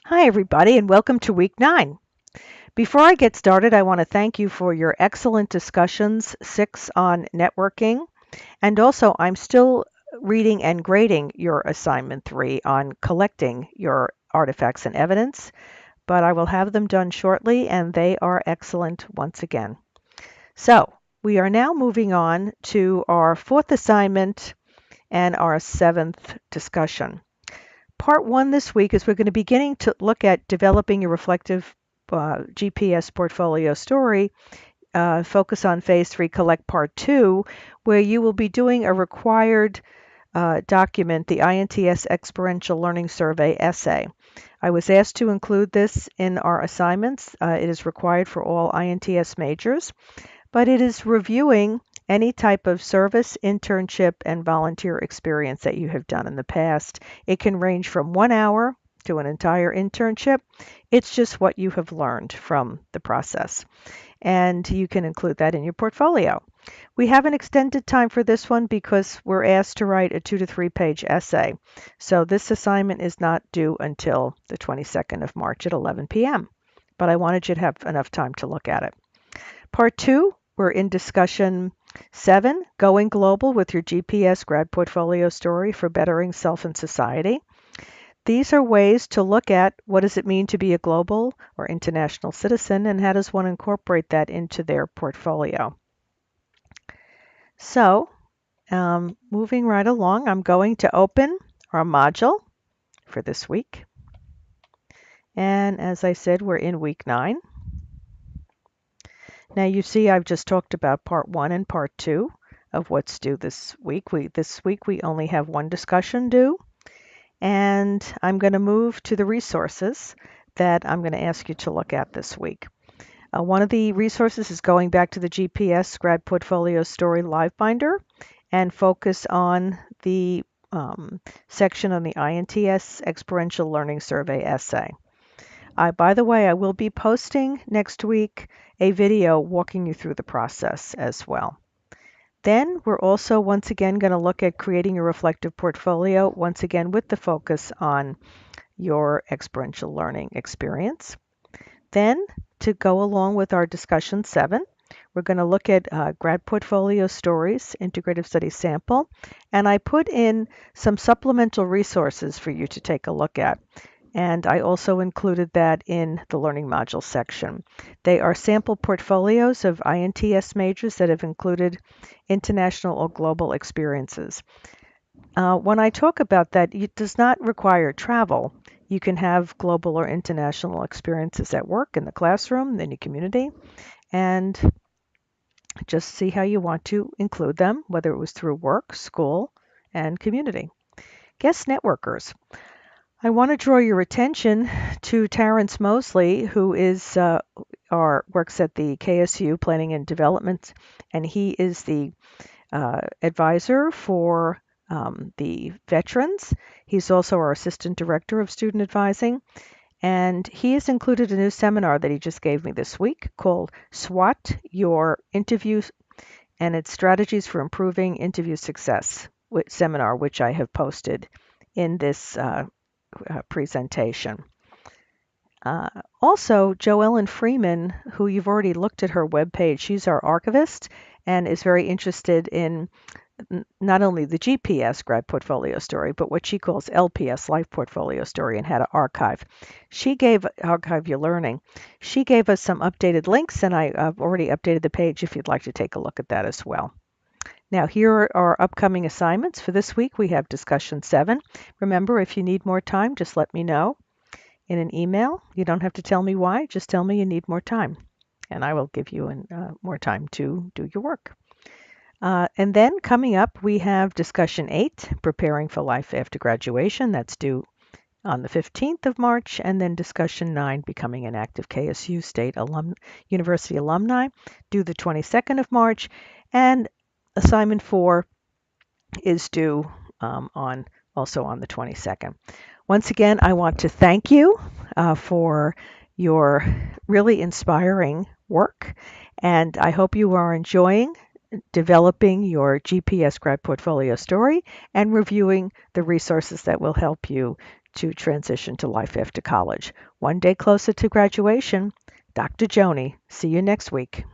Hi, everybody, and welcome to week 9. Before I get started, I want to thank you for your excellent discussions, 6 on networking, and also I'm still reading and grading your assignment 3 on collecting your artifacts and evidence, but I will have them done shortly, and they are excellent once again. So, we are now moving on to our 4th assignment and our 7th discussion. Part 1 this week is we're going to be beginning to look at developing your reflective GPS portfolio story. Focus on Phase 3 Collect Part 2, where you will be doing a required document, the INTS Experiential Learning Survey essay. I was asked to include this in our assignments. It is required for all INTS majors, but it is reviewing any type of service, internship, and volunteer experience that you have done in the past. It can range from 1 hour to an entire internship. It's just what you have learned from the process. And you can include that in your portfolio. We have an extended time for this one because we're asked to write a 2 to 3 page essay. So this assignment is not due until the 22nd of March at 11 p.m. But I wanted you to have enough time to look at it. Part 2, we're in discussion 7, Going Global with Your GPS Grad Portfolio Story for Bettering Self and Society. These are ways to look at what does it mean to be a global or international citizen and how does one incorporate that into their portfolio. So, moving right along, I'm going to open our module for this week. And as I said, we're in week 9. Now you see I've just talked about part 1 and part 2 of what's due this week. This week we only have one discussion due, and I'm going to move to the resources that I'm going to ask you to look at this week. One of the resources is going back to the GPS Grad Portfolio Story Live Binder and focus on the section on the INTS Experiential Learning Survey essay. By the way, I will be posting next week a video walking you through the process as well. Then we're also once again going to look at creating a reflective portfolio, once again with the focus on your experiential learning experience. Then, to go along with our discussion 7, we're going to look at grad portfolio stories, integrative studies sample, and I put in some supplemental resources for you to take a look at. And I also included that in the learning module section. They are sample portfolios of INTS majors that have included international or global experiences. When I talk about that, it does not require travel. You can have global or international experiences at work, in the classroom, in your community, and just see how you want to include them, whether it was through work, school, and community. Guest networkers. I want to draw your attention to Terrence Mosley, who is works at the KSU Planning and Development, and he is the advisor for the veterans. He's also our assistant director of student advising, and he has included a new seminar that he just gave me this week called SWOT Your Interview and its Strategies for Improving Interview Success seminar, which I have posted in this presentation. Also, Joellen Freeman, who you've already looked at her webpage, she's our archivist and is very interested in not only the GPS grad portfolio story, but what she calls LPS, life portfolio story, and how to archive. Archive your learning. She gave us some updated links, and I've already updated the page if you'd like to take a look at that as well. Now, here are our upcoming assignments. For this week, we have discussion 7. Remember, if you need more time, just let me know in an email. You don't have to tell me why, just tell me you need more time, and I will give you more time to do your work. And then coming up, we have discussion 8, preparing for life after graduation. That's due on the 15th of March, and then discussion 9, becoming an active KSU State University alumni, due the 22nd of March, and assignment 4 is due also on the 22nd. Once again, I want to thank you for your really inspiring work, and I hope you are enjoying developing your GPS grad portfolio story and reviewing the resources that will help you to transition to life after college. One day closer to graduation. Dr. Joni, see you next week.